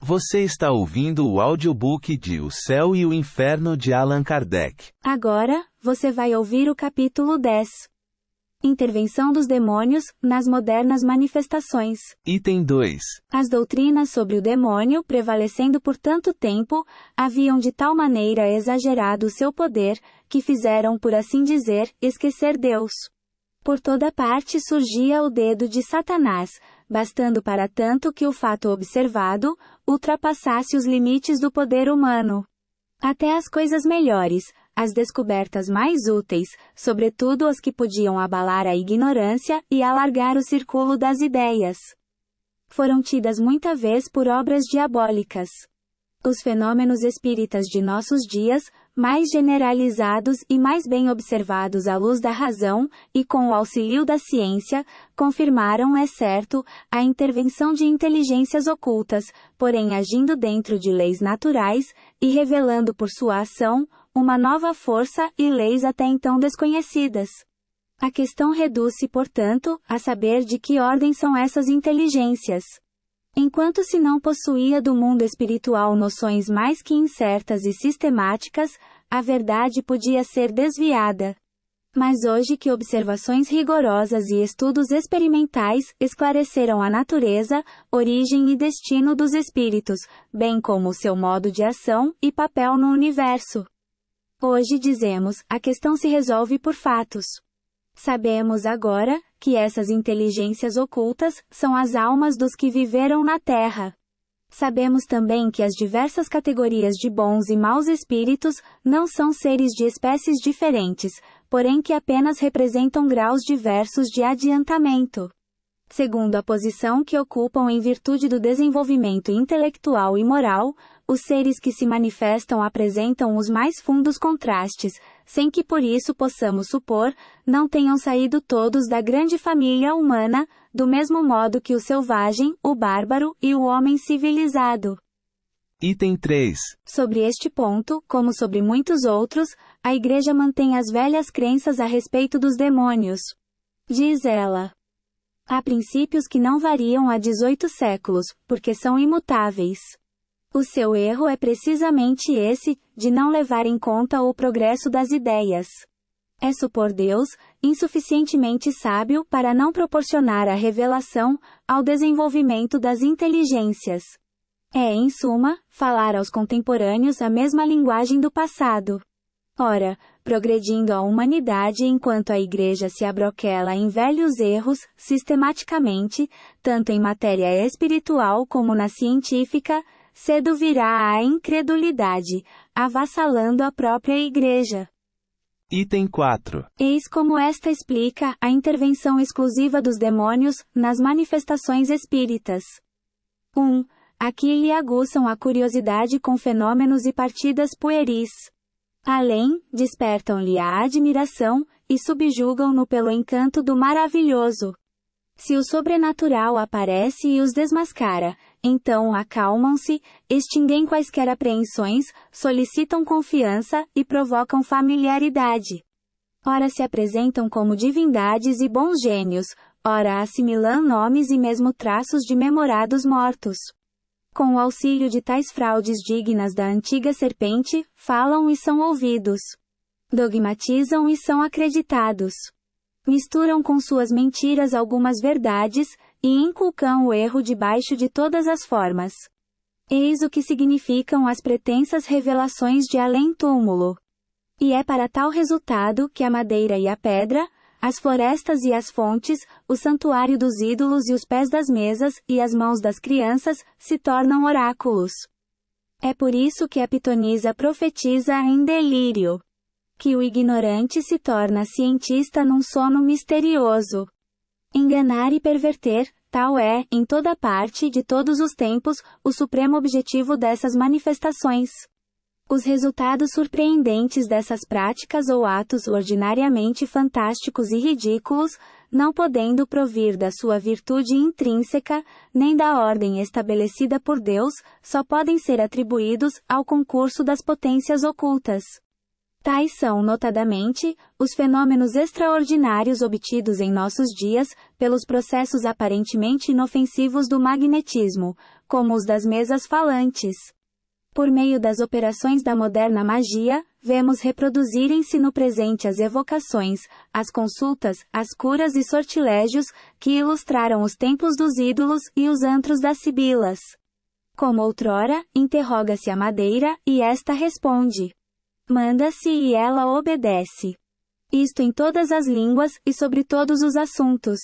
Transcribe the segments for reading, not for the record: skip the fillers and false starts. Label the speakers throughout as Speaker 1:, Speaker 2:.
Speaker 1: Você está ouvindo o audiobook de O Céu e o Inferno de Allan Kardec.
Speaker 2: Agora, você vai ouvir o capítulo 10. Intervenção dos demônios, nas modernas manifestações.
Speaker 1: Item 2.
Speaker 2: As doutrinas sobre o demônio, prevalecendo por tanto tempo, haviam de tal maneira exagerado o seu poder, que fizeram, por assim dizer, esquecer Deus. Por toda parte surgia o dedo de Satanás, bastando para tanto que o fato observado, ultrapassasse os limites do poder humano. Até as coisas melhores, as descobertas mais úteis, sobretudo as que podiam abalar a ignorância e alargar o círculo das ideias, foram tidas muita vez por obras diabólicas. Os fenômenos espíritas de nossos dias, mais generalizados e mais bem observados à luz da razão, e com o auxílio da ciência, confirmaram, é certo, a intervenção de inteligências ocultas, porém agindo dentro de leis naturais, e revelando por sua ação, uma nova força e leis até então desconhecidas. A questão reduz-se, portanto, a saber de que ordem são essas inteligências. Enquanto se não possuía do mundo espiritual noções mais que incertas e sistemáticas, a verdade podia ser desviada. Mas hoje que observações rigorosas e estudos experimentais esclareceram a natureza, origem e destino dos espíritos, bem como o seu modo de ação e papel no universo. Hoje dizemos, a questão se resolve por fatos. Sabemos agora, que essas inteligências ocultas, são as almas dos que viveram na Terra. Sabemos também que as diversas categorias de bons e maus espíritos, não são seres de espécies diferentes, porém que apenas representam graus diversos de adiantamento. Segundo a posição que ocupam em virtude do desenvolvimento intelectual e moral, os seres que se manifestam apresentam os mais fundos contrastes, sem que por isso possamos supor, não tenham saído todos da grande família humana, do mesmo modo que o selvagem, o bárbaro e o homem civilizado.
Speaker 1: Item 3.
Speaker 2: Sobre este ponto, como sobre muitos outros, a Igreja mantém as velhas crenças a respeito dos demônios. Diz ela: há princípios que não variam há 18 séculos, porque são imutáveis. O seu erro é precisamente esse, de não levar em conta o progresso das ideias. É supor Deus insuficientemente sábio para não proporcionar a revelação ao desenvolvimento das inteligências. É, em suma, falar aos contemporâneos a mesma linguagem do passado. Ora, progredindo a humanidade enquanto a Igreja se abroquela em velhos erros, sistematicamente, tanto em matéria espiritual como na científica, cedo virá a incredulidade, avassalando a própria Igreja.
Speaker 1: Item 4.
Speaker 2: Eis como esta explica a intervenção exclusiva dos demônios nas manifestações espíritas. 1. Aqui lhe aguçam a curiosidade com fenômenos e partidas pueris. Além, despertam-lhe a admiração, e subjugam-no pelo encanto do maravilhoso. Se o sobrenatural aparece e os desmascara, então acalmam-se, extinguem quaisquer apreensões, solicitam confiança e provocam familiaridade. Ora se apresentam como divindades e bons gênios, ora assimilam nomes e mesmo traços de memorados mortos. Com o auxílio de tais fraudes dignas da antiga serpente, falam e são ouvidos. Dogmatizam e são acreditados. Misturam com suas mentiras algumas verdades, e inculcam o erro debaixo de todas as formas. Eis o que significam as pretensas revelações de além-túmulo. E é para tal resultado que a madeira e a pedra, as florestas e as fontes, o santuário dos ídolos e os pés das mesas e as mãos das crianças, se tornam oráculos. É por isso que a pitonisa profetiza em delírio. Que o ignorante se torna cientista num sono misterioso. Enganar e perverter, tal é, em toda parte de todos os tempos, o supremo objetivo dessas manifestações. Os resultados surpreendentes dessas práticas ou atos ordinariamente fantásticos e ridículos, não podendo provir da sua virtude intrínseca, nem da ordem estabelecida por Deus, só podem ser atribuídos ao concurso das potências ocultas. Tais são, notadamente, os fenômenos extraordinários obtidos em nossos dias, pelos processos aparentemente inofensivos do magnetismo, como os das mesas falantes. Por meio das operações da moderna magia, vemos reproduzirem-se no presente as evocações, as consultas, as curas e sortilégios, que ilustraram os templos dos ídolos e os antros das sibilas. Como outrora, interroga-se a madeira, e esta responde. Manda-se e ela obedece. Isto em todas as línguas, e sobre todos os assuntos.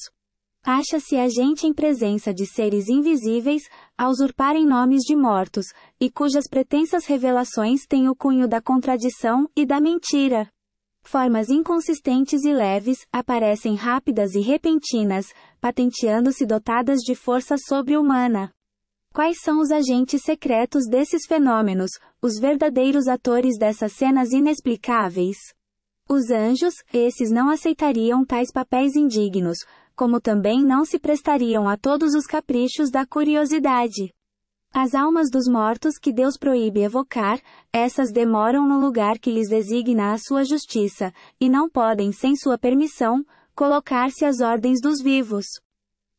Speaker 2: Acha-se a gente em presença de seres invisíveis, a usurparem nomes de mortos, e cujas pretensas revelações têm o cunho da contradição e da mentira. Formas inconsistentes e leves, aparecem rápidas e repentinas, patenteando-se dotadas de força sobre-humana. Quais são os agentes secretos desses fenômenos, os verdadeiros atores dessas cenas inexplicáveis? Os anjos, esses não aceitariam tais papéis indignos, como também não se prestariam a todos os caprichos da curiosidade. As almas dos mortos que Deus proíbe evocar, essas demoram no lugar que lhes designa a sua justiça, e não podem, sem sua permissão, colocar-se às ordens dos vivos.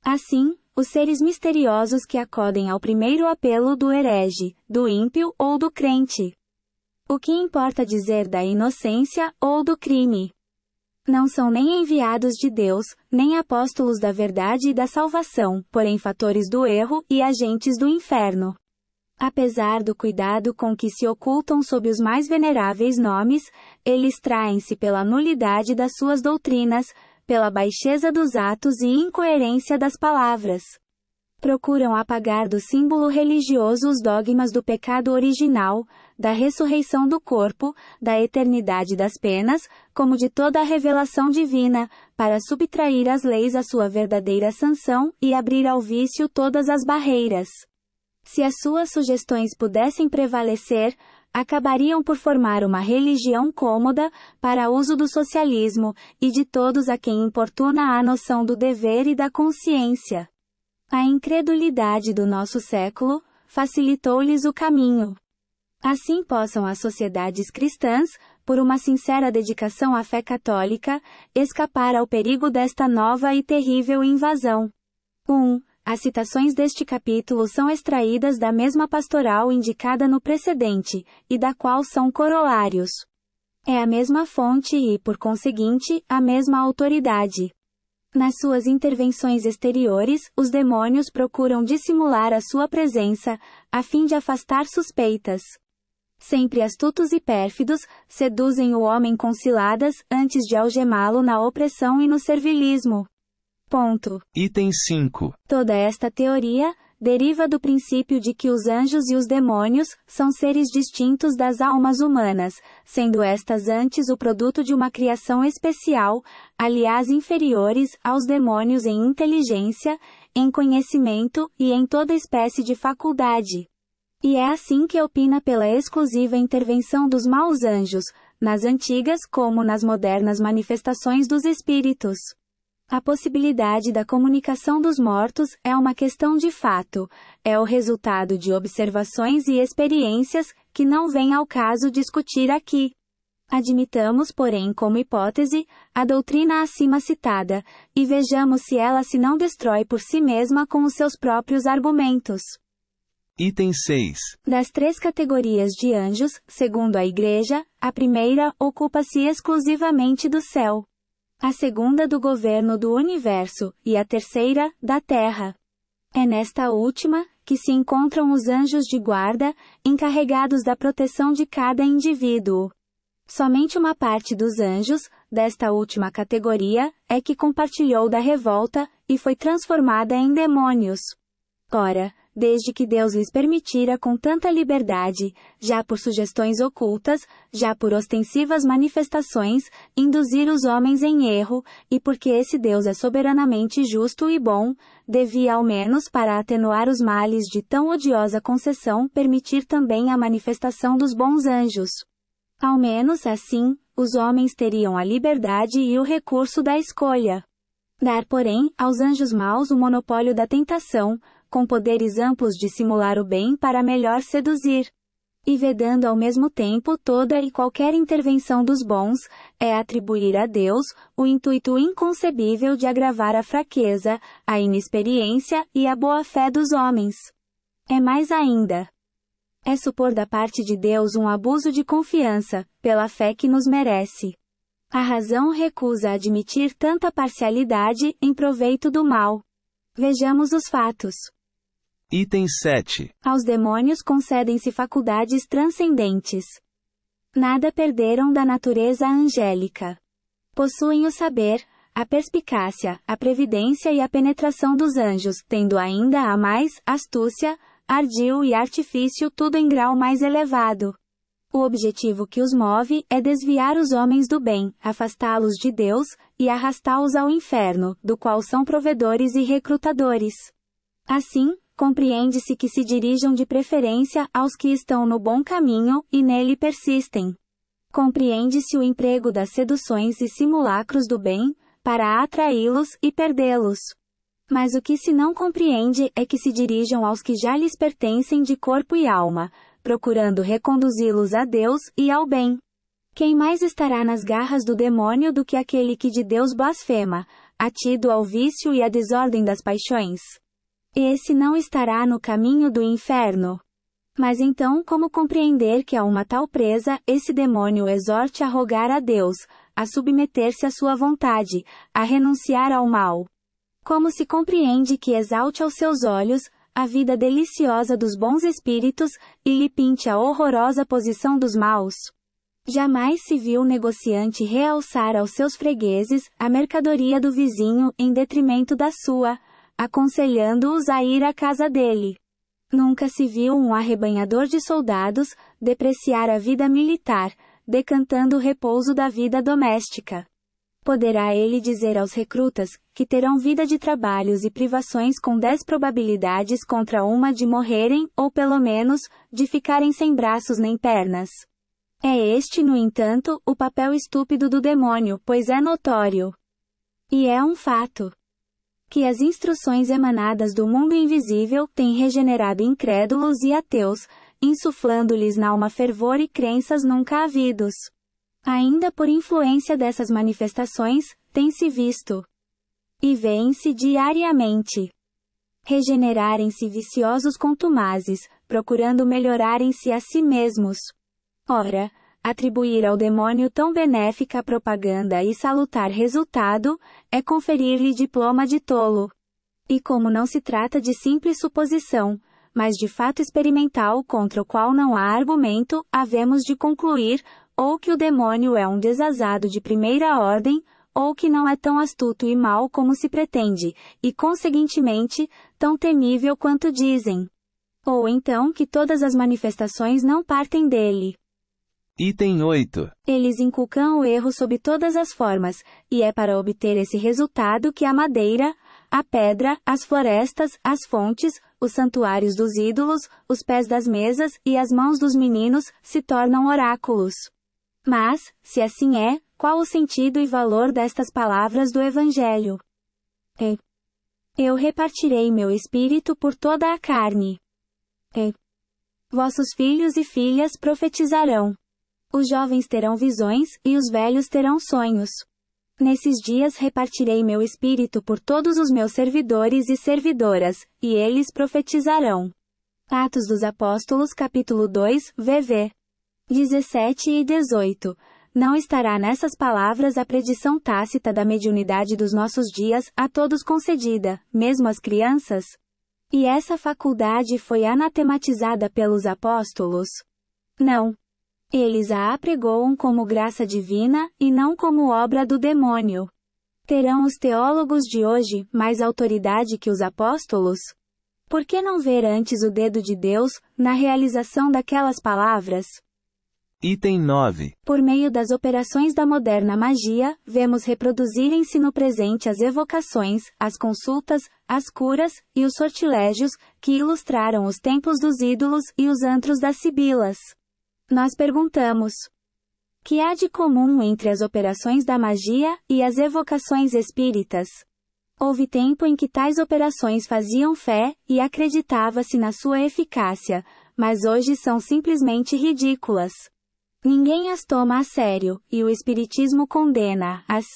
Speaker 2: Assim, os seres misteriosos que acodem ao primeiro apelo do herege, do ímpio ou do crente. O que importa dizer da inocência ou do crime? Não são nem enviados de Deus, nem apóstolos da verdade e da salvação, porém fatores do erro e agentes do inferno. Apesar do cuidado com que se ocultam sob os mais veneráveis nomes, eles traem-se pela nulidade das suas doutrinas, pela baixeza dos atos e incoerência das palavras. Procuram apagar do símbolo religioso os dogmas do pecado original, da ressurreição do corpo, da eternidade das penas, como de toda a revelação divina, para subtrair às leis a sua verdadeira sanção e abrir ao vício todas as barreiras. Se as suas sugestões pudessem prevalecer, acabariam por formar uma religião cômoda, para uso do socialismo, e de todos a quem importuna a noção do dever e da consciência. A incredulidade do nosso século facilitou-lhes o caminho. Assim possam as sociedades cristãs, por uma sincera dedicação à fé católica, escapar ao perigo desta nova e terrível invasão. 1. As citações deste capítulo são extraídas da mesma pastoral indicada no precedente, e da qual são corolários. É a mesma fonte e, por conseguinte, a mesma autoridade. Nas suas intervenções exteriores, os demônios procuram dissimular a sua presença, a fim de afastar suspeitas. Sempre astutos e pérfidos, seduzem o homem com ciladas, antes de algemá-lo na opressão e no servilismo. Ponto.
Speaker 1: Item 5.
Speaker 2: Toda esta teoria deriva do princípio de que os anjos e os demônios são seres distintos das almas humanas, sendo estas antes o produto de uma criação especial, aliás inferiores aos demônios em inteligência, em conhecimento e em toda espécie de faculdade. E é assim que opina pela exclusiva intervenção dos maus anjos, nas antigas como nas modernas manifestações dos espíritos. A possibilidade da comunicação dos mortos é uma questão de fato, é o resultado de observações e experiências, que não vem ao caso discutir aqui. Admitamos, porém, como hipótese, a doutrina acima citada, e vejamos se ela se não destrói por si mesma com os seus próprios argumentos.
Speaker 1: Item 6.
Speaker 2: Das 3 categorias de anjos, segundo a Igreja, a primeira ocupa-se exclusivamente do céu. A segunda do governo do universo, e a terceira, da terra. É nesta última, que se encontram os anjos de guarda, encarregados da proteção de cada indivíduo. Somente uma parte dos anjos, desta última categoria, é que compartilhou da revolta, e foi transformada em demônios. Ora, desde que Deus lhes permitira com tanta liberdade, já por sugestões ocultas, já por ostensivas manifestações, induzir os homens em erro, e porque esse Deus é soberanamente justo e bom, devia ao menos para atenuar os males de tão odiosa concessão permitir também a manifestação dos bons anjos. Ao menos assim, os homens teriam a liberdade e o recurso da escolha. Dar, porém, aos anjos maus o monopólio da tentação, com poderes amplos de simular o bem para melhor seduzir. E vedando ao mesmo tempo toda e qualquer intervenção dos bons, é atribuir a Deus o intuito inconcebível de agravar a fraqueza, a inexperiência e a boa-fé dos homens. É mais ainda. É supor da parte de Deus um abuso de confiança, pela fé que nos merece. A razão recusa admitir tanta parcialidade em proveito do mal. Vejamos os fatos.
Speaker 1: Item 7.
Speaker 2: Aos demônios concedem-se faculdades transcendentes. Nada perderam da natureza angélica. Possuem o saber, a perspicácia, a previdência e a penetração dos anjos, tendo ainda a mais astúcia, ardil e artifício, tudo em grau mais elevado. O objetivo que os move é desviar os homens do bem, afastá-los de Deus, e arrastá-los ao inferno, do qual são provedores e recrutadores. Assim, compreende-se que se dirijam de preferência aos que estão no bom caminho, e nele persistem. Compreende-se o emprego das seduções e simulacros do bem, para atraí-los e perdê-los. Mas o que se não compreende é que se dirijam aos que já lhes pertencem de corpo e alma, procurando reconduzi-los a Deus e ao bem. Quem mais estará nas garras do demônio do que aquele que de Deus blasfema, atido ao vício e à desordem das paixões? Esse não estará no caminho do inferno. Mas então como compreender que a uma tal presa, esse demônio exorte a rogar a Deus, a submeter-se à sua vontade, a renunciar ao mal? Como se compreende que exalte aos seus olhos a vida deliciosa dos bons espíritos, e lhe pinte a horrorosa posição dos maus? Jamais se viu negociante realçar aos seus fregueses a mercadoria do vizinho em detrimento da sua, aconselhando-os a ir à casa dele. Nunca se viu um arrebanhador de soldados depreciar a vida militar, decantando o repouso da vida doméstica. Poderá ele dizer aos recrutas, que terão vida de trabalhos e privações com 10 probabilidades contra uma de morrerem, ou pelo menos, de ficarem sem braços nem pernas. É este, no entanto, o papel estúpido do demônio, pois é notório. E é um fato. Que as instruções emanadas do mundo invisível têm regenerado incrédulos e ateus, insuflando-lhes na alma fervor e crenças nunca havidos. Ainda por influência dessas manifestações, tem-se visto e vêem-se diariamente regenerarem-se viciosos contumazes, procurando melhorarem-se a si mesmos. Ora, atribuir ao demônio tão benéfica propaganda e salutar resultado, é conferir-lhe diploma de tolo. E como não se trata de simples suposição, mas de fato experimental contra o qual não há argumento, havemos de concluir, ou que o demônio é um desazado de primeira ordem, ou que não é tão astuto e mau como se pretende, e conseguintemente, tão temível quanto dizem. Ou então que todas as manifestações não partem dele.
Speaker 1: Item 8.
Speaker 2: Eles inculcam o erro sob todas as formas, e é para obter esse resultado que a madeira, a pedra, as florestas, as fontes, os santuários dos ídolos, os pés das mesas e as mãos dos meninos se tornam oráculos. Mas, se assim é, qual o sentido e valor destas palavras do Evangelho? Eu repartirei meu espírito por toda a carne. Vossos filhos e filhas profetizarão. Os jovens terão visões, e os velhos terão sonhos. Nesses dias repartirei meu espírito por todos os meus servidores e servidoras, e eles profetizarão. Atos dos Apóstolos capítulo 2, VV 17 e 18. Não estará nessas palavras a predição tácita da mediunidade dos nossos dias, a todos concedida, mesmo às crianças? E essa faculdade foi anatematizada pelos apóstolos? Não. Eles a apregoam como graça divina, e não como obra do demônio. Terão os teólogos de hoje mais autoridade que os apóstolos? Por que não ver antes o dedo de Deus, na realização daquelas palavras?
Speaker 1: Item 9.
Speaker 2: Por meio das operações da moderna magia, vemos reproduzirem-se no presente as evocações, as consultas, as curas, e os sortilégios, que ilustraram os templos dos ídolos e os antros das sibilas. Nós perguntamos: que há de comum entre as operações da magia e as evocações espíritas? Houve tempo em que tais operações faziam fé, e acreditava-se na sua eficácia, mas hoje são simplesmente ridículas. Ninguém as toma a sério, e o espiritismo condena-as.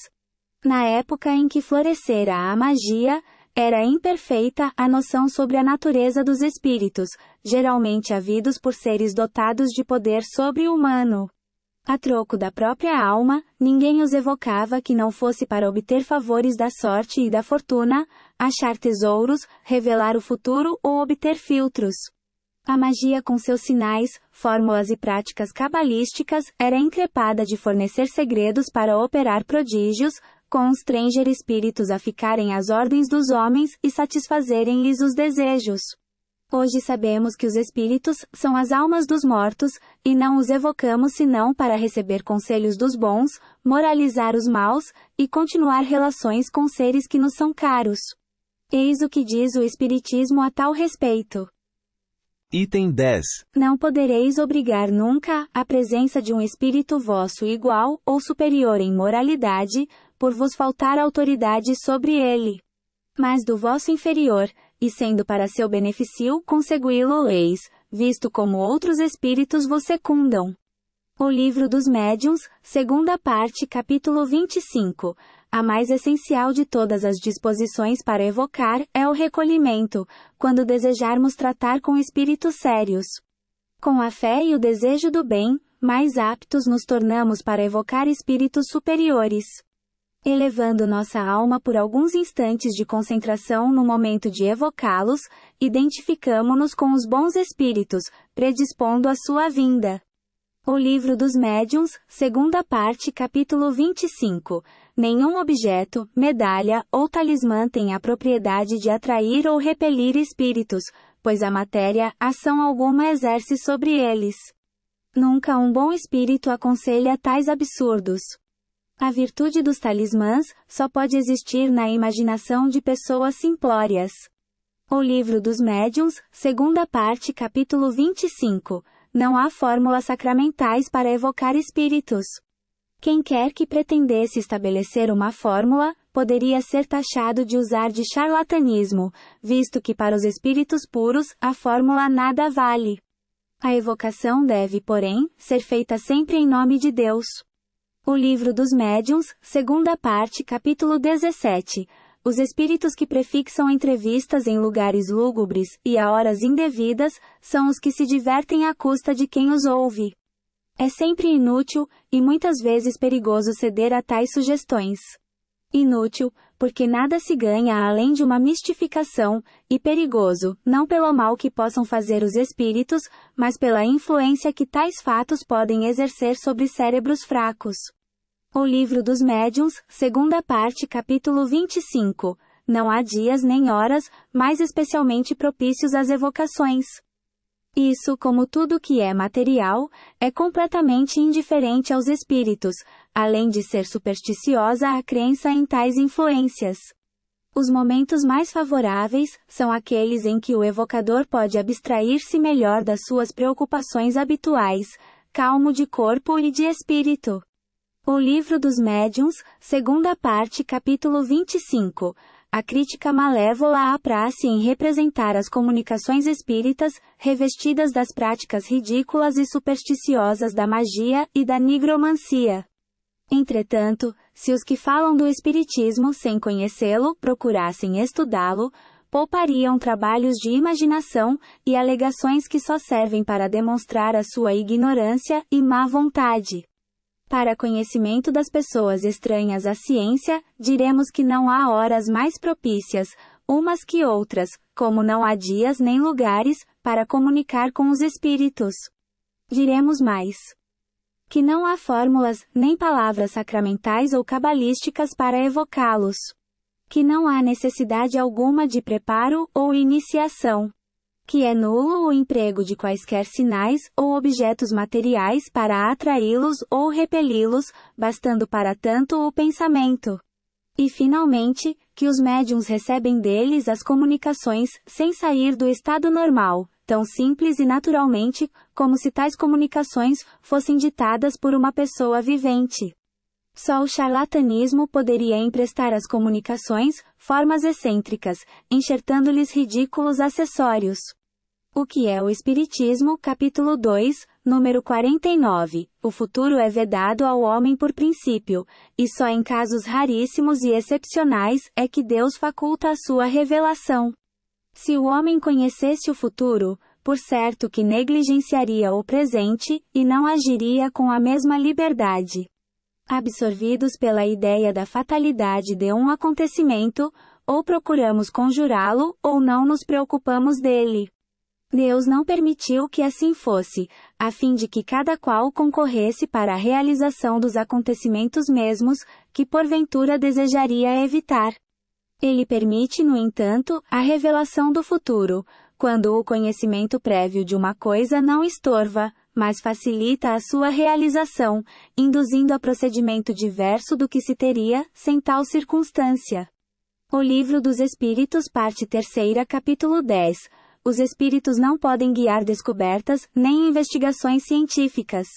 Speaker 2: Na época em que florescera a magia, era imperfeita a noção sobre a natureza dos espíritos, geralmente havidos por seres dotados de poder sobre-humano. A troco da própria alma, ninguém os evocava que não fosse para obter favores da sorte e da fortuna, achar tesouros, revelar o futuro ou obter filtros. A magia com seus sinais, fórmulas e práticas cabalísticas era increpada de fornecer segredos para operar prodígios, constranger espíritos a ficarem às ordens dos homens e satisfazerem-lhes os desejos. Hoje sabemos que os espíritos são as almas dos mortos, e não os evocamos senão para receber conselhos dos bons, moralizar os maus, e continuar relações com seres que nos são caros. Eis o que diz o Espiritismo a tal respeito.
Speaker 1: Item 10.
Speaker 2: Não podereis obrigar nunca a presença de um espírito vosso igual ou superior em moralidade, por vos faltar autoridade sobre ele. Mas do vosso inferior, e sendo para seu benefício consegui-lo-eis, visto como outros espíritos vos secundam. O Livro dos Médiuns, segunda parte, capítulo 25. A mais essencial de todas as disposições para evocar é o recolhimento, quando desejarmos tratar com espíritos sérios. Com a fé e o desejo do bem, mais aptos nos tornamos para evocar espíritos superiores. Elevando nossa alma por alguns instantes de concentração no momento de evocá-los, identificamo-nos com os bons espíritos, predispondo a sua vinda. O Livro dos Médiuns, segunda parte, capítulo 25. Nenhum objeto, medalha ou talismã tem a propriedade de atrair ou repelir espíritos, pois a matéria, ação alguma exerce sobre eles. Nunca um bom espírito aconselha tais absurdos. A virtude dos talismãs só pode existir na imaginação de pessoas simplórias. O Livro dos Médiuns, segunda parte, capítulo 25. Não há fórmulas sacramentais para evocar espíritos. Quem quer que pretendesse estabelecer uma fórmula, poderia ser taxado de usar de charlatanismo, visto que para os espíritos puros, a fórmula nada vale. A evocação deve, porém, ser feita sempre em nome de Deus. O Livro dos Médiuns, segunda parte, capítulo 17. Os espíritos que prefixam entrevistas em lugares lúgubres e a horas indevidas, são os que se divertem à custa de quem os ouve. É sempre inútil, e muitas vezes perigoso ceder a tais sugestões. Inútil, porque nada se ganha além de uma mistificação, e perigoso, não pelo mal que possam fazer os espíritos, mas pela influência que tais fatos podem exercer sobre cérebros fracos. O Livro dos Médiuns, segunda parte, capítulo 25. Não há dias nem horas, mais especialmente propícios às evocações. Isso, como tudo que é material, é completamente indiferente aos espíritos, além de ser supersticiosa a crença em tais influências. Os momentos mais favoráveis são aqueles em que o evocador pode abstrair-se melhor das suas preocupações habituais, calmo de corpo e de espírito. O Livro dos Médiuns, segunda parte, capítulo 25. A crítica malévola apraz-se em representar as comunicações espíritas, revestidas das práticas ridículas e supersticiosas da magia e da nigromancia. Entretanto, se os que falam do espiritismo sem conhecê-lo procurassem estudá-lo, poupariam trabalhos de imaginação e alegações que só servem para demonstrar a sua ignorância e má vontade. Para conhecimento das pessoas estranhas à ciência, diremos que não há horas mais propícias, umas que outras, como não há dias nem lugares, para comunicar com os espíritos. Diremos mais. Que não há fórmulas, nem palavras sacramentais ou cabalísticas para evocá-los. Que não há necessidade alguma de preparo ou iniciação. Que é nulo o emprego de quaisquer sinais ou objetos materiais para atraí-los ou repeli-los, bastando para tanto o pensamento. E finalmente, que os médiuns recebem deles as comunicações sem sair do estado normal, tão simples e naturalmente, como se tais comunicações fossem ditadas por uma pessoa vivente. Só o charlatanismo poderia emprestar às comunicações formas excêntricas, enxertando-lhes ridículos acessórios. O que é o Espiritismo, capítulo 2, número 49. O futuro é vedado ao homem por princípio, e só em casos raríssimos e excepcionais é que Deus faculta a sua revelação. Se o homem conhecesse o futuro, por certo que negligenciaria o presente, e não agiria com a mesma liberdade. Absorvidos pela ideia da fatalidade de um acontecimento, ou procuramos conjurá-lo, ou não nos preocupamos dele. Deus não permitiu que assim fosse, a fim de que cada qual concorresse para a realização dos acontecimentos mesmos, que porventura desejaria evitar. Ele permite, no entanto, a revelação do futuro, quando o conhecimento prévio de uma coisa não estorva, mas facilita a sua realização, induzindo a procedimento diverso do que se teria, sem tal circunstância. O Livro dos Espíritos, parte 3, capítulo 10. Os espíritos não podem guiar descobertas, nem investigações científicas.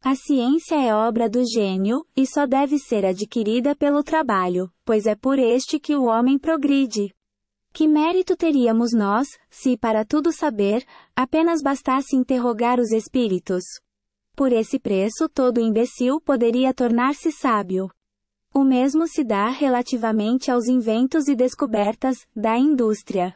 Speaker 2: A ciência é obra do gênio, e só deve ser adquirida pelo trabalho, pois é por este que o homem progride. Que mérito teríamos nós, se, para tudo saber, apenas bastasse interrogar os espíritos? Por esse preço todo imbecil poderia tornar-se sábio. O mesmo se dá relativamente aos inventos e descobertas da indústria.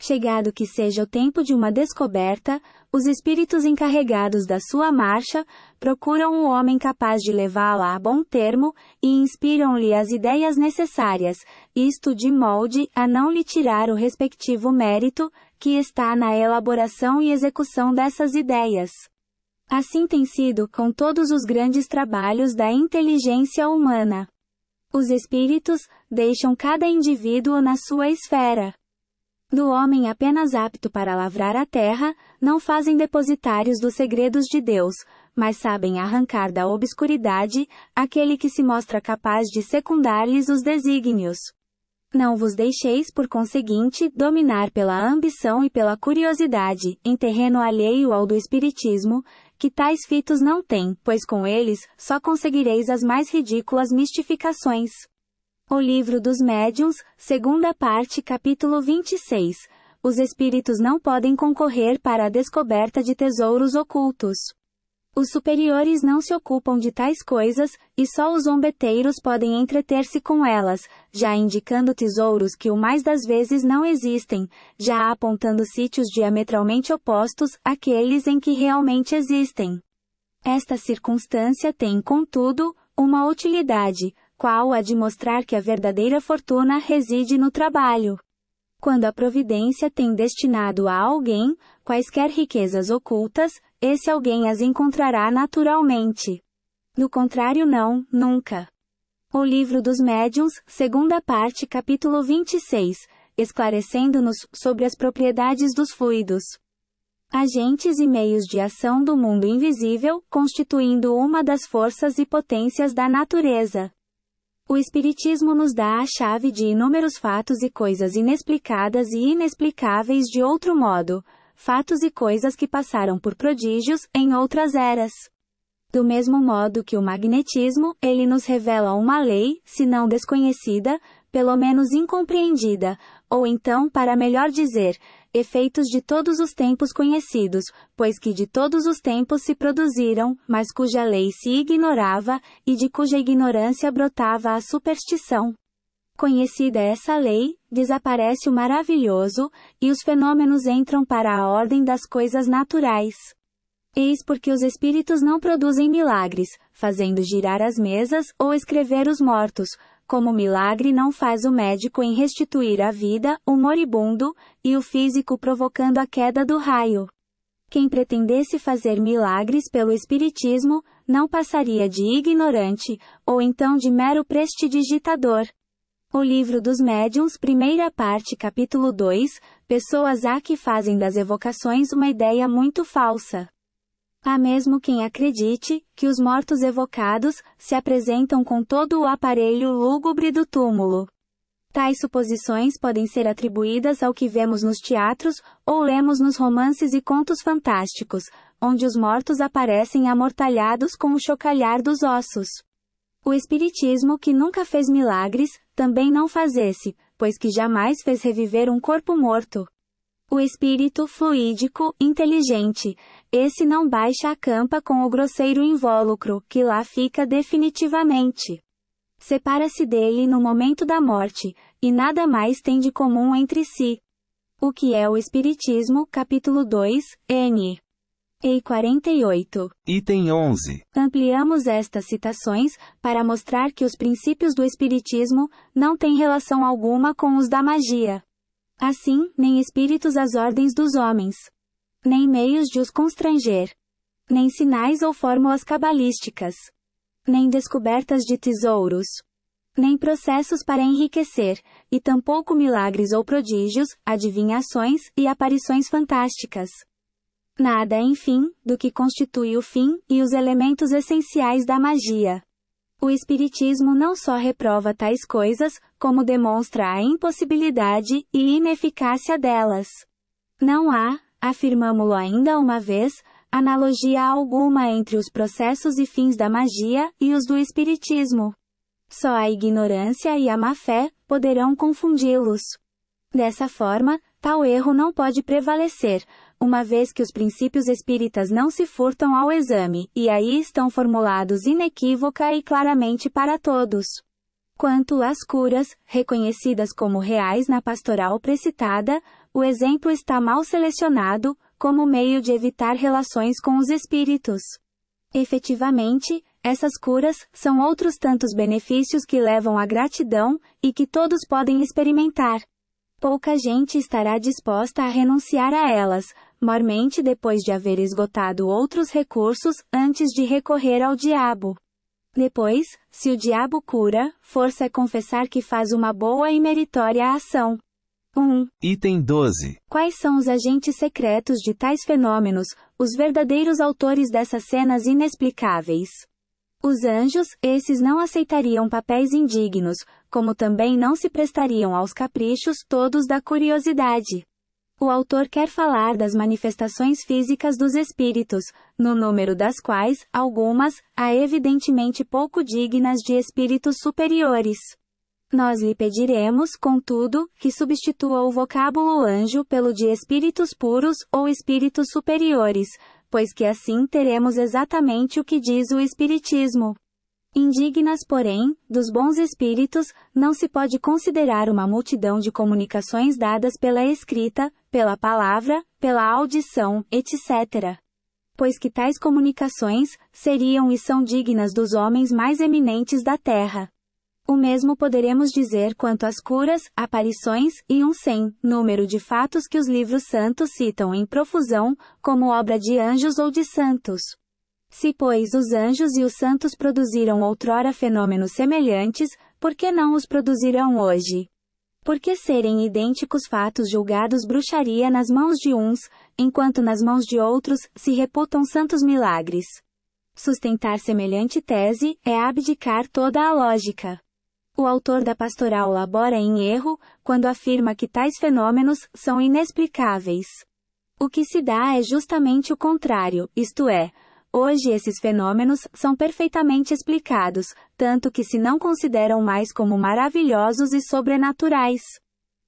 Speaker 2: Chegado que seja o tempo de uma descoberta, os espíritos encarregados da sua marcha, procuram o homem capaz de levá-la a bom termo, e inspiram-lhe as ideias necessárias, isto de molde a não lhe tirar o respectivo mérito, que está na elaboração e execução dessas ideias. Assim tem sido com todos os grandes trabalhos da inteligência humana. Os espíritos deixam cada indivíduo na sua esfera. Do homem apenas apto para lavrar a terra, não fazem depositários dos segredos de Deus, mas sabem arrancar da obscuridade aquele que se mostra capaz de secundar-lhes os desígnios. Não vos deixeis, por conseguinte, dominar pela ambição e pela curiosidade, em terreno alheio ao do espiritismo, que tais fitos não têm, pois com eles só conseguireis as mais ridículas mistificações. O Livro dos Médiuns, segunda parte, capítulo 26. Os espíritos não podem concorrer para a descoberta de tesouros ocultos. Os superiores não se ocupam de tais coisas, e só os zombeteiros podem entreter-se com elas, já indicando tesouros que o mais das vezes não existem, já apontando sítios diametralmente opostos àqueles em que realmente existem. Esta circunstância tem, contudo, uma utilidade, qual a de mostrar que a verdadeira fortuna reside no trabalho. Quando a providência tem destinado a alguém quaisquer riquezas ocultas, esse alguém as encontrará naturalmente. Do contrário não, nunca. O Livro dos Médiuns, segunda parte, capítulo 26, esclarecendo-nos sobre as propriedades dos fluidos. Agentes e meios de ação do mundo invisível, constituindo uma das forças e potências da natureza. O Espiritismo nos dá a chave de inúmeros fatos e coisas inexplicadas e inexplicáveis de outro modo, fatos e coisas que passaram por prodígios em outras eras. Do mesmo modo que o magnetismo, ele nos revela uma lei, se não desconhecida, pelo menos incompreendida, ou então, para melhor dizer, efeitos de todos os tempos conhecidos, pois que de todos os tempos se produziram, mas cuja lei se ignorava, e de cuja ignorância brotava a superstição. Conhecida essa lei, desaparece o maravilhoso, e os fenômenos entram para a ordem das coisas naturais. Eis porque os espíritos não produzem milagres, fazendo girar as mesas, ou escrever os mortos, como milagre não faz o médico em restituir à vida o moribundo, e o físico provocando a queda do raio. Quem pretendesse fazer milagres pelo espiritismo, não passaria de ignorante, ou então de mero prestidigitador. O Livro dos Médiuns, primeira parte, capítulo 2, pessoas há que fazem das evocações uma ideia muito falsa. Há mesmo quem acredite que os mortos evocados se apresentam com todo o aparelho lúgubre do túmulo. Tais suposições podem ser atribuídas ao que vemos nos teatros, ou lemos nos romances e contos fantásticos, onde os mortos aparecem amortalhados com o chocalhar dos ossos. O Espiritismo, que nunca fez milagres, também não faz esse, pois que jamais fez reviver um corpo morto. O espírito fluídico, inteligente, esse não baixa a campa com o grosseiro invólucro, que lá fica definitivamente. Separa-se dele no momento da morte, e nada mais tem de comum entre si. O que é o Espiritismo, capítulo 2, n. e 48.
Speaker 1: Item 11.
Speaker 2: Ampliamos estas citações, para mostrar que os princípios do Espiritismo não têm relação alguma com os da magia. Assim, nem espíritos às ordens dos homens, nem meios de os constranger, nem sinais ou fórmulas cabalísticas, nem descobertas de tesouros, nem processos para enriquecer, e tampouco milagres ou prodígios, adivinhações e aparições fantásticas. Nada, enfim, do que constitui o fim e os elementos essenciais da magia. O Espiritismo não só reprova tais coisas, como demonstra a impossibilidade e ineficácia delas. Não há, afirmamo-lo ainda uma vez, analogia alguma entre os processos e fins da magia e os do Espiritismo. Só a ignorância e a má-fé poderão confundi-los. Dessa forma, tal erro não pode prevalecer, uma vez que os princípios espíritas não se furtam ao exame, e aí estão formulados inequívoca e claramente para todos. Quanto às curas, reconhecidas como reais na pastoral precitada, o exemplo está mal selecionado, como meio de evitar relações com os espíritos. Efetivamente, essas curas são outros tantos benefícios que levam à gratidão, e que todos podem experimentar. Pouca gente estará disposta a renunciar a elas, mormente depois de haver esgotado outros recursos, antes de recorrer ao diabo. Depois, se o diabo cura, força é confessar que faz uma boa e meritória ação. 1.
Speaker 1: Item 12.
Speaker 2: Quais são os agentes secretos de tais fenômenos, os verdadeiros autores dessas cenas inexplicáveis? Os anjos, esses não aceitariam papéis indignos, como também não se prestariam aos caprichos todos da curiosidade. O autor quer falar das manifestações físicas dos espíritos, no número das quais, algumas, há evidentemente pouco dignas de espíritos superiores. Nós lhe pediremos, contudo, que substitua o vocábulo anjo pelo de espíritos puros ou espíritos superiores, pois que assim teremos exatamente o que diz o Espiritismo. Indignas, porém, dos bons espíritos, não se pode considerar uma multidão de comunicações dadas pela escrita, pela palavra, pela audição, etc. Pois que tais comunicações seriam e são dignas dos homens mais eminentes da terra. O mesmo poderemos dizer quanto às curas, aparições, e um sem número de fatos que os livros santos citam em profusão, como obra de anjos ou de santos. Se, pois, os anjos e os santos produziram outrora fenômenos semelhantes, por que não os produzirão hoje? Por que serem idênticos fatos julgados bruxaria nas mãos de uns, enquanto nas mãos de outros se reputam santos milagres? Sustentar semelhante tese é abdicar toda a lógica. O autor da pastoral labora em erro, quando afirma que tais fenômenos são inexplicáveis. O que se dá é justamente o contrário, isto é, hoje esses fenômenos são perfeitamente explicados, tanto que se não consideram mais como maravilhosos e sobrenaturais.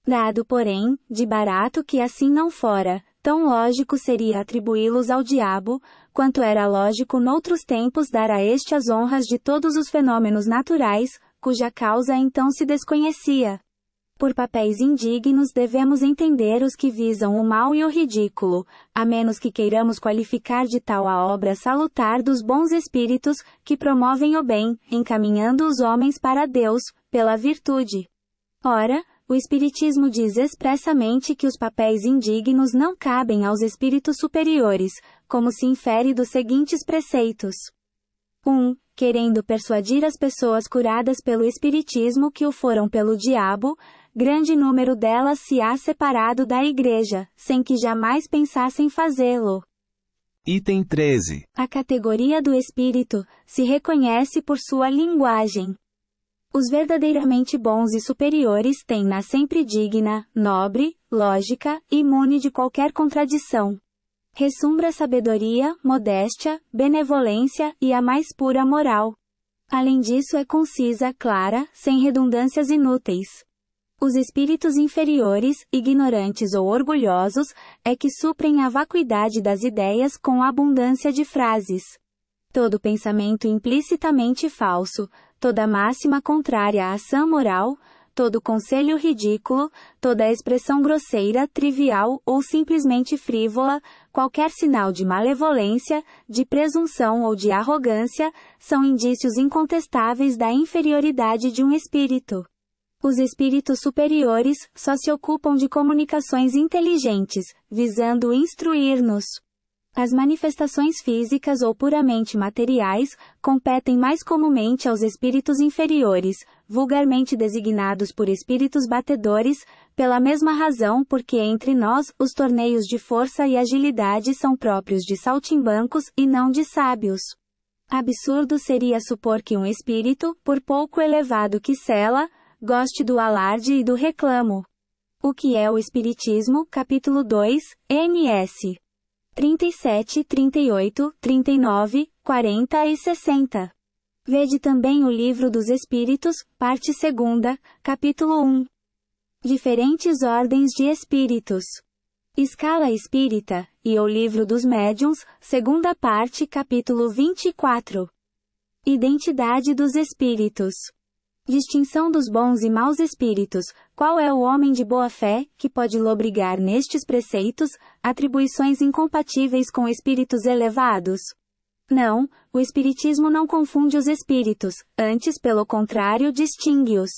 Speaker 2: Dado, porém, de barato que assim não fora, tão lógico seria atribuí-los ao diabo, quanto era lógico noutros tempos dar a este as honras de todos os fenômenos naturais, cuja causa então se desconhecia. Por papéis indignos devemos entender os que visam o mal e o ridículo, a menos que queiramos qualificar de tal a obra salutar dos bons espíritos, que promovem o bem, encaminhando os homens para Deus, pela virtude. Ora, o Espiritismo diz expressamente que os papéis indignos não cabem aos espíritos superiores, como se infere dos seguintes preceitos. 1. Querendo persuadir as pessoas curadas pelo Espiritismo que o foram pelo diabo, grande número delas se há separado da Igreja, sem que jamais pensassem fazê-lo.
Speaker 1: Item 13.
Speaker 2: A categoria do espírito se reconhece por sua linguagem. Os verdadeiramente bons e superiores têm na sempre digna, nobre, lógica, imune de qualquer contradição. Ressumbra sabedoria, modéstia, benevolência e a mais pura moral. Além disso é concisa, clara, sem redundâncias inúteis. Os espíritos inferiores, ignorantes ou orgulhosos, é que suprem a vacuidade das ideias com a abundância de frases. Todo pensamento implicitamente falso, toda máxima contrária à ação moral, todo conselho ridículo, toda expressão grosseira, trivial ou simplesmente frívola, qualquer sinal de malevolência, de presunção ou de arrogância, são indícios incontestáveis da inferioridade de um espírito. Os espíritos superiores só se ocupam de comunicações inteligentes, visando instruir-nos. As manifestações físicas ou puramente materiais competem mais comumente aos espíritos inferiores, vulgarmente designados por espíritos batedores, pela mesma razão porque entre nós os torneios de força e agilidade são próprios de saltimbancos e não de sábios. Absurdo seria supor que um espírito, por pouco elevado que sela, goste do alarde e do reclamo. O que é o Espiritismo? Capítulo 2, N.S. 37, 38, 39, 40 e 60. Vede também o Livro dos Espíritos, parte 2, capítulo 1. Diferentes ordens de espíritos. Escala espírita, e o Livro dos Médiuns, segunda parte, capítulo 24. Identidade dos espíritos. Distinção dos bons e maus espíritos. Qual é o homem de boa fé, que pode lobrigar nestes preceitos, atribuições incompatíveis com espíritos elevados? Não, o Espiritismo não confunde os espíritos, antes pelo contrário distingue-os.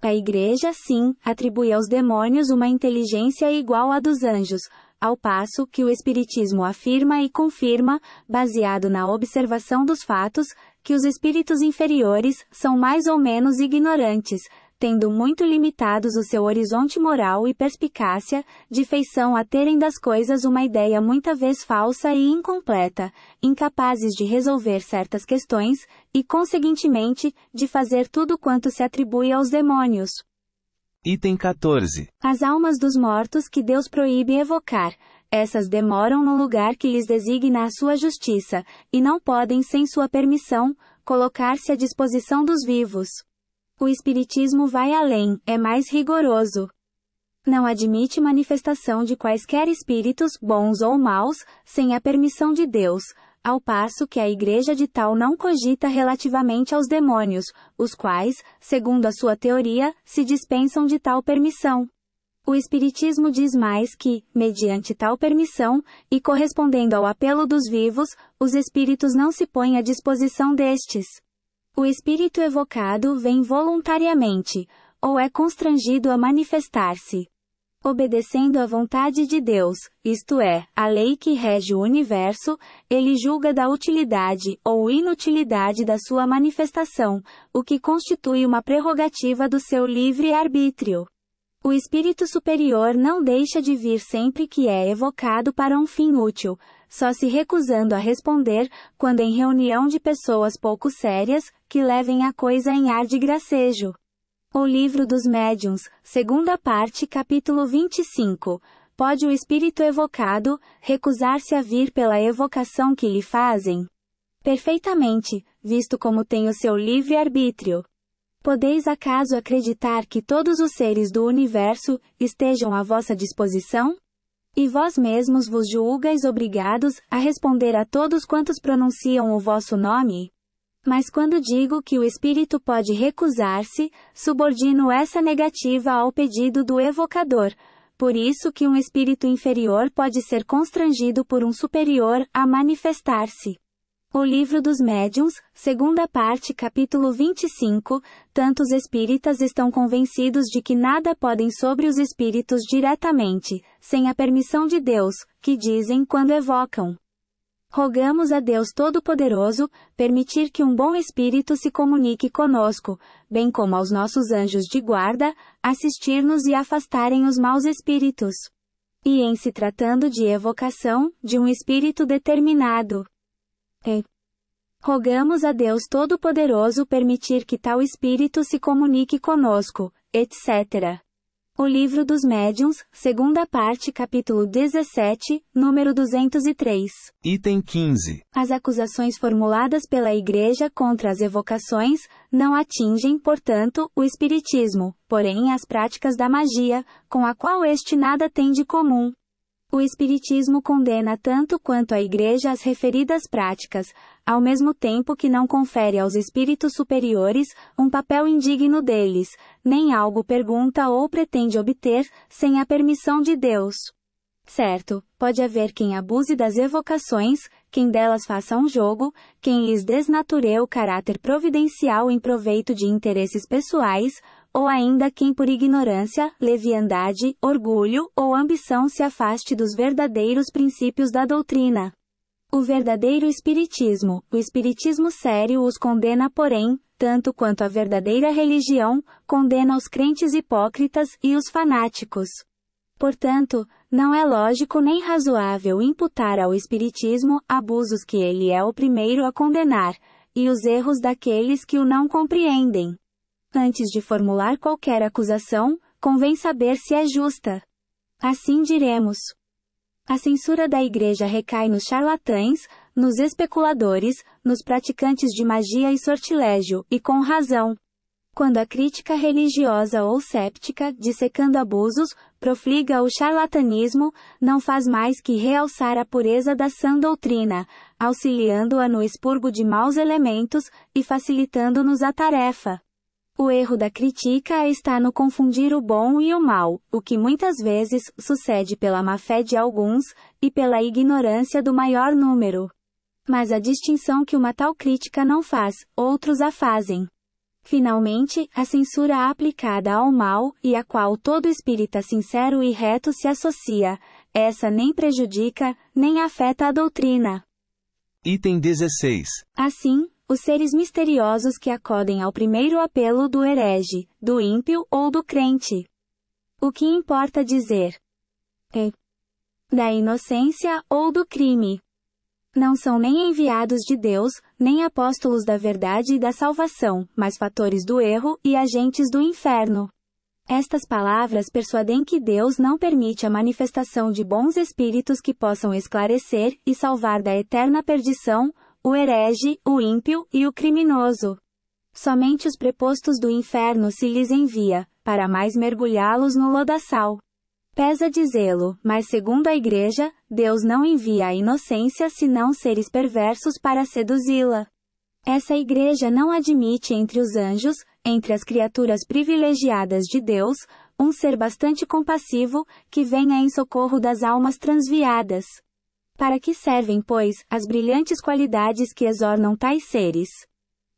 Speaker 2: A Igreja, sim, atribui aos demônios uma inteligência igual à dos anjos, ao passo que o Espiritismo afirma e confirma, baseado na observação dos fatos, que os espíritos inferiores são mais ou menos ignorantes, tendo muito limitados o seu horizonte moral e perspicácia, de feição a terem das coisas uma ideia muita vez falsa e incompleta, incapazes de resolver certas questões, e conseguintemente, de fazer tudo quanto se atribui aos demônios.
Speaker 1: Item 14.
Speaker 2: As almas dos mortos que Deus proíbe evocar. Essas demoram no lugar que lhes designa a sua justiça, e não podem, sem sua permissão, colocar-se à disposição dos vivos. O Espiritismo vai além, é mais rigoroso. Não admite manifestação de quaisquer espíritos, bons ou maus, sem a permissão de Deus, ao passo que a Igreja de tal não cogita relativamente aos demônios, os quais, segundo a sua teoria, se dispensam de tal permissão. O Espiritismo diz mais que, mediante tal permissão, e correspondendo ao apelo dos vivos, os espíritos não se põem à disposição destes. O espírito evocado vem voluntariamente, ou é constrangido a manifestar-se. Obedecendo à vontade de Deus, isto é, a lei que rege o universo, ele julga da utilidade ou inutilidade da sua manifestação, o que constitui uma prerrogativa do seu livre arbítrio. O espírito superior não deixa de vir sempre que é evocado para um fim útil, só se recusando a responder, quando em reunião de pessoas pouco sérias, que levem a coisa em ar de gracejo. O Livro dos Médiuns, segunda parte, capítulo 25. Pode o espírito evocado recusar-se a vir pela evocação que lhe fazem? Perfeitamente, visto como tem o seu livre arbítrio. Podeis acaso acreditar que todos os seres do universo estejam à vossa disposição? E vós mesmos vos julgais obrigados a responder a todos quantos pronunciam o vosso nome? Mas quando digo que o espírito pode recusar-se, subordino essa negativa ao pedido do evocador. Por isso que um espírito inferior pode ser constrangido por um superior a manifestar-se. O Livro dos Médiuns, segunda parte, capítulo 25, tantos espíritas estão convencidos de que nada podem sobre os espíritos diretamente, sem a permissão de Deus, que dizem quando evocam. Rogamos a Deus Todo-Poderoso, permitir que um bom espírito se comunique conosco, bem como aos nossos anjos de guarda, assistir-nos e afastarem os maus espíritos. E em se tratando de evocação, de um espírito determinado. Rogamos a Deus Todo-Poderoso permitir que tal espírito se comunique conosco, etc. O Livro dos Médiuns, segunda parte, capítulo 17, número 203.
Speaker 1: Item 15.
Speaker 2: As acusações formuladas pela Igreja contra as evocações não atingem, portanto, o espiritismo, porém as práticas da magia, com a qual este nada tem de comum. O Espiritismo condena tanto quanto a Igreja as referidas práticas, ao mesmo tempo que não confere aos espíritos superiores um papel indigno deles, nem algo pergunta ou pretende obter, sem a permissão de Deus. Certo, pode haver quem abuse das evocações, quem delas faça um jogo, quem lhes desnature o caráter providencial em proveito de interesses pessoais, ou ainda quem por ignorância, leviandade, orgulho ou ambição se afaste dos verdadeiros princípios da doutrina. O verdadeiro espiritismo, o espiritismo sério os condena, porém, tanto quanto a verdadeira religião, condena os crentes hipócritas e os fanáticos. Portanto, não é lógico nem razoável imputar ao espiritismo abusos que ele é o primeiro a condenar, e os erros daqueles que o não compreendem. Antes de formular qualquer acusação, convém saber se é justa. Assim diremos. A censura da Igreja recai nos charlatães, nos especuladores, nos praticantes de magia e sortilégio, e com razão. Quando a crítica religiosa ou séptica, dissecando abusos, profliga o charlatanismo, não faz mais que realçar a pureza da sã doutrina, auxiliando-a no expurgo de maus elementos, e facilitando-nos a tarefa. O erro da crítica está no confundir o bom e o mal, o que muitas vezes sucede pela má-fé de alguns, e pela ignorância do maior número. Mas a distinção que uma tal crítica não faz, outros a fazem. Finalmente, a censura aplicada ao mal, e a qual todo espírita sincero e reto se associa, essa nem prejudica, nem afeta a doutrina.
Speaker 1: Item 16.
Speaker 2: Assim, os seres misteriosos que acodem ao primeiro apelo do herege, do ímpio ou do crente. O que importa dizer? Da inocência ou do crime. Não são nem enviados de Deus, nem apóstolos da verdade e da salvação, mas fatores do erro e agentes do inferno. Estas palavras persuadem que Deus não permite a manifestação de bons espíritos que possam esclarecer e salvar da eterna perdição o herege, o ímpio e o criminoso. Somente os prepostos do inferno se lhes envia, para mais mergulhá-los no lodaçal. Pesa dizê-lo, mas segundo a Igreja, Deus não envia a inocência senão seres perversos para seduzi-la. Essa Igreja não admite entre os anjos, entre as criaturas privilegiadas de Deus, um ser bastante compassivo, que venha em socorro das almas transviadas. Para que servem, pois, as brilhantes qualidades que exornam tais seres?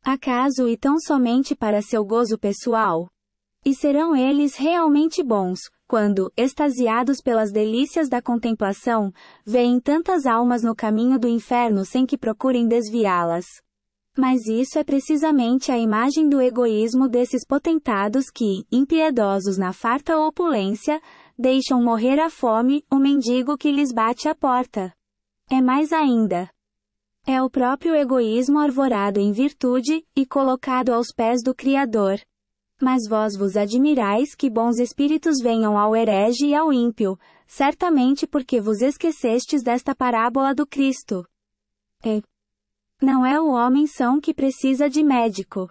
Speaker 2: Acaso e tão somente para seu gozo pessoal? E serão eles realmente bons, quando, extasiados pelas delícias da contemplação, veem tantas almas no caminho do inferno sem que procurem desviá-las? Mas isso é precisamente a imagem do egoísmo desses potentados que, impiedosos na farta opulência, deixam morrer à fome o mendigo que lhes bate à porta. É mais ainda. É o próprio egoísmo arvorado em virtude, e colocado aos pés do Criador. Mas vós vos admirais que bons espíritos venham ao herege e ao ímpio, certamente porque vos esquecestes desta parábola do Cristo. Não é o homem são que precisa de médico.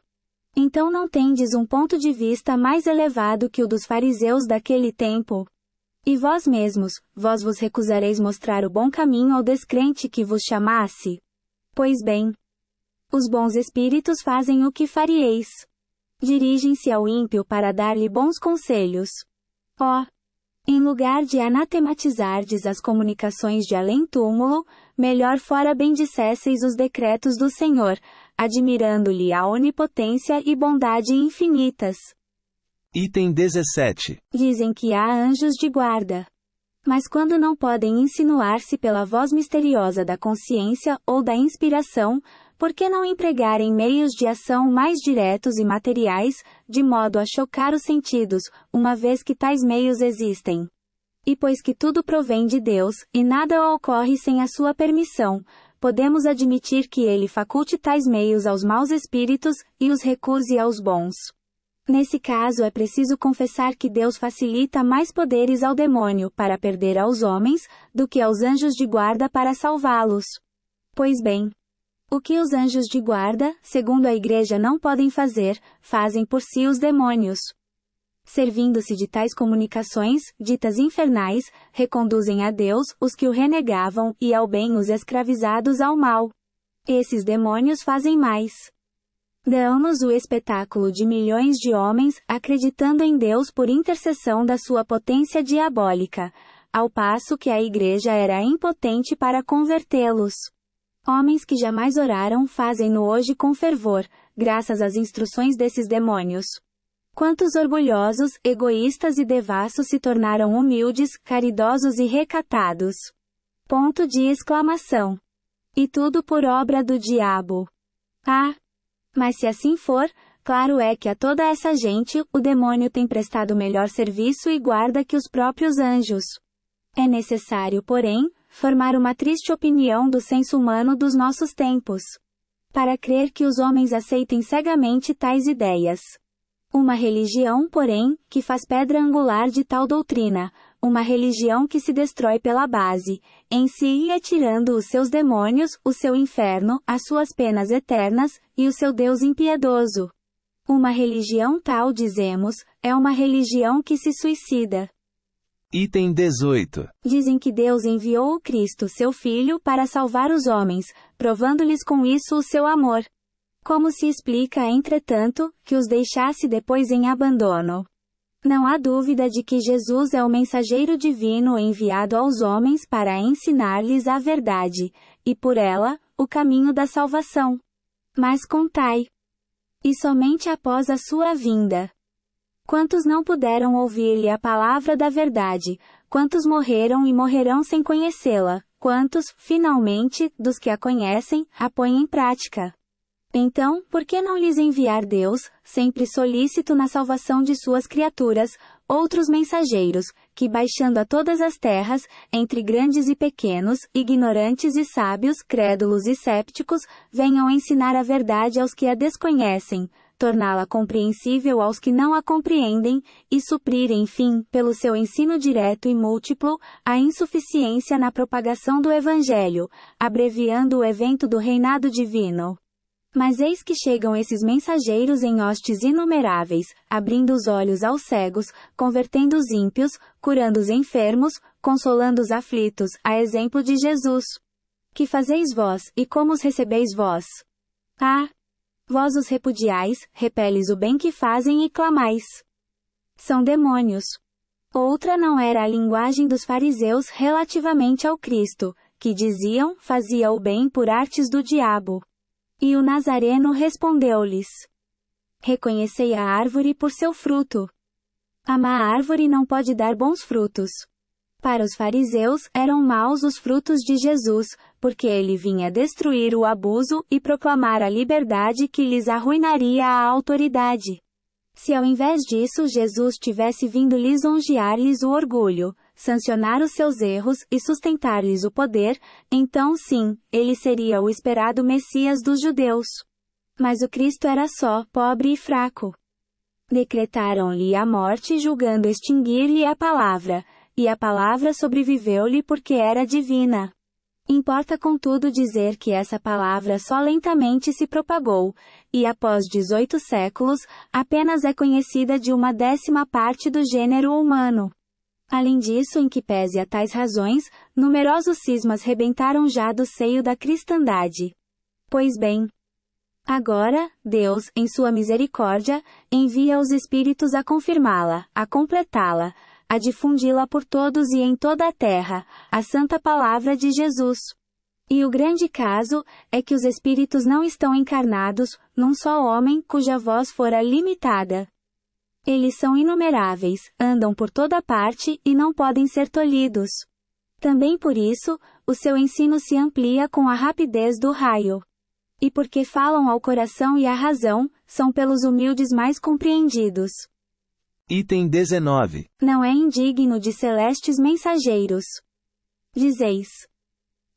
Speaker 2: Então não tendes um ponto de vista mais elevado que o dos fariseus daquele tempo? E vós mesmos, vós vos recusareis mostrar o bom caminho ao descrente que vos chamasse? Pois bem, os bons espíritos fazem o que farieis. Dirigem-se ao ímpio para dar-lhe bons conselhos. Em lugar de anatematizardes as comunicações de além-túmulo, melhor fora bendissesseis os decretos do Senhor, admirando-lhe a onipotência e bondade infinitas.
Speaker 1: Item 17.
Speaker 2: Dizem que há anjos de guarda. Mas quando não podem insinuar-se pela voz misteriosa da consciência ou da inspiração, por que não empregarem meios de ação mais diretos e materiais, de modo a chocar os sentidos, uma vez que tais meios existem? E pois que tudo provém de Deus, e nada ocorre sem a sua permissão, podemos admitir que ele faculte tais meios aos maus espíritos, e os recuse aos bons. Nesse caso é preciso confessar que Deus facilita mais poderes ao demônio para perder aos homens, do que aos anjos de guarda para salvá-los. Pois bem, o que os anjos de guarda, segundo a Igreja, não podem fazer, fazem por si os demônios. Servindo-se de tais comunicações, ditas infernais, reconduzem a Deus os que o renegavam e ao bem os escravizados ao mal. Esses demônios fazem mais. Dão-nos o espetáculo de milhões de homens acreditando em Deus por intercessão da sua potência diabólica, ao passo que a Igreja era impotente para convertê-los. Homens que jamais oraram fazem-no hoje com fervor, graças às instruções desses demônios. Quantos orgulhosos, egoístas e devassos se tornaram humildes, caridosos e recatados. Ponto de exclamação. E tudo por obra do diabo. Ah! Mas se assim for, claro é que a toda essa gente, o demônio tem prestado melhor serviço e guarda que os próprios anjos. É necessário, porém, formar uma triste opinião do senso humano dos nossos tempos, para crer que os homens aceitem cegamente tais ideias. Uma religião, porém, que faz pedra angular de tal doutrina, uma religião que se destrói pela base, em si e tirando os seus demônios, o seu inferno, as suas penas eternas, e o seu Deus impiedoso. Uma religião tal, dizemos, é uma religião que se suicida.
Speaker 1: Item 18.
Speaker 2: Dizem que Deus enviou o Cristo, seu Filho, para salvar os homens, provando-lhes com isso o seu amor. Como se explica, entretanto, que os deixasse depois em abandono? Não há dúvida de que Jesus é o mensageiro divino enviado aos homens para ensinar-lhes a verdade, e por ela, o caminho da salvação. Mas contai. E somente após a sua vinda. Quantos não puderam ouvir-lhe a palavra da verdade? Quantos morreram e morrerão sem conhecê-la? Quantos, finalmente, dos que a conhecem, a põem em prática? Então, por que não lhes enviar Deus, sempre solícito na salvação de suas criaturas, outros mensageiros, que baixando a todas as terras, entre grandes e pequenos, ignorantes e sábios, crédulos e sépticos, venham ensinar a verdade aos que a desconhecem, torná-la compreensível aos que não a compreendem, e suprir, enfim, pelo seu ensino direto e múltiplo, a insuficiência na propagação do Evangelho, abreviando o evento do reinado divino? Mas eis que chegam esses mensageiros em hostes inumeráveis, abrindo os olhos aos cegos, convertendo os ímpios, curando os enfermos, consolando os aflitos, a exemplo de Jesus. Que fazeis vós, e como os recebeis vós? Ah! Vós os repudiais, repelis o bem que fazem e clamais. São demônios. Outra não era a linguagem dos fariseus relativamente ao Cristo, que diziam, fazia o bem por artes do diabo. E o Nazareno respondeu-lhes: Reconhecei a árvore por seu fruto. A má árvore não pode dar bons frutos. Para os fariseus, eram maus os frutos de Jesus, porque ele vinha destruir o abuso e proclamar a liberdade que lhes arruinaria a autoridade. Se ao invés disso Jesus tivesse vindo lisonjear-lhes o orgulho, sancionar os seus erros e sustentar-lhes o poder, então sim, ele seria o esperado Messias dos judeus. Mas o Cristo era só, pobre e fraco. Decretaram-lhe a morte julgando extinguir-lhe a palavra, e a palavra sobreviveu-lhe porque era divina. Importa contudo dizer que essa palavra só lentamente se propagou, e após 18 séculos, apenas é conhecida de 1/10 do gênero humano. Além disso, em que pese a tais razões, numerosos cismas rebentaram já do seio da cristandade. Pois bem, agora, Deus, em sua misericórdia, envia os Espíritos a confirmá-la, a completá-la, a difundi-la por todos e em toda a terra, a santa palavra de Jesus. E o grande caso, é que os Espíritos não estão encarnados, num só homem, cuja voz fora limitada. Eles são inumeráveis, andam por toda parte e não podem ser tolhidos. Também por isso, o seu ensino se amplia com a rapidez do raio. E porque falam ao coração e à razão, são pelos humildes mais compreendidos.
Speaker 1: Item 19.
Speaker 2: Não é indigno de celestes mensageiros. Dizeis.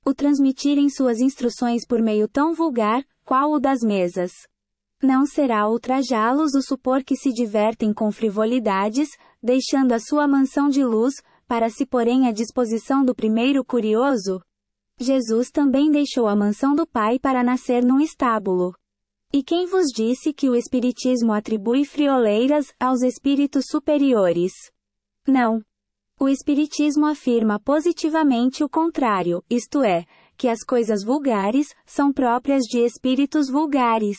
Speaker 2: O transmitirem suas instruções por meio tão vulgar, qual o das mesas. Não será ultrajá-los o supor que se divertem com frivolidades, deixando a sua mansão de luz, para se porem à disposição do primeiro curioso? Jesus também deixou a mansão do Pai para nascer num estábulo. E quem vos disse que o Espiritismo atribui frioleiras aos espíritos superiores? Não. O Espiritismo afirma positivamente o contrário, isto é, que as coisas vulgares são próprias de espíritos vulgares.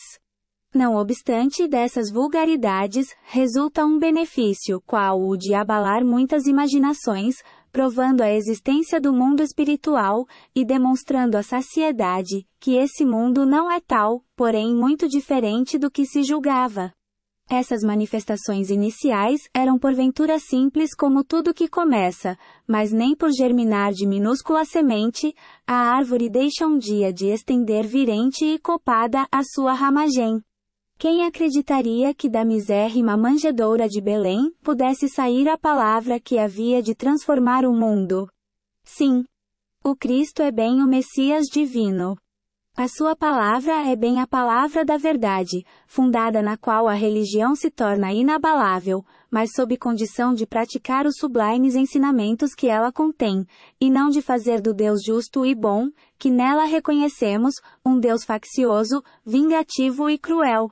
Speaker 2: Não obstante dessas vulgaridades, resulta um benefício, qual o de abalar muitas imaginações, provando a existência do mundo espiritual, e demonstrando à saciedade, que esse mundo não é tal, porém muito diferente do que se julgava. Essas manifestações iniciais eram porventura simples como tudo que começa, mas nem por germinar de minúscula semente, a árvore deixa um dia de estender virente e copada a sua ramagem. Quem acreditaria que da misérrima manjedoura de Belém pudesse sair a palavra que havia de transformar o mundo? Sim. O Cristo é bem o Messias divino. A sua palavra é bem a palavra da verdade, fundada na qual a religião se torna inabalável, mas sob condição de praticar os sublimes ensinamentos que ela contém, e não de fazer do Deus justo e bom, que nela reconhecemos, um Deus faccioso, vingativo e cruel.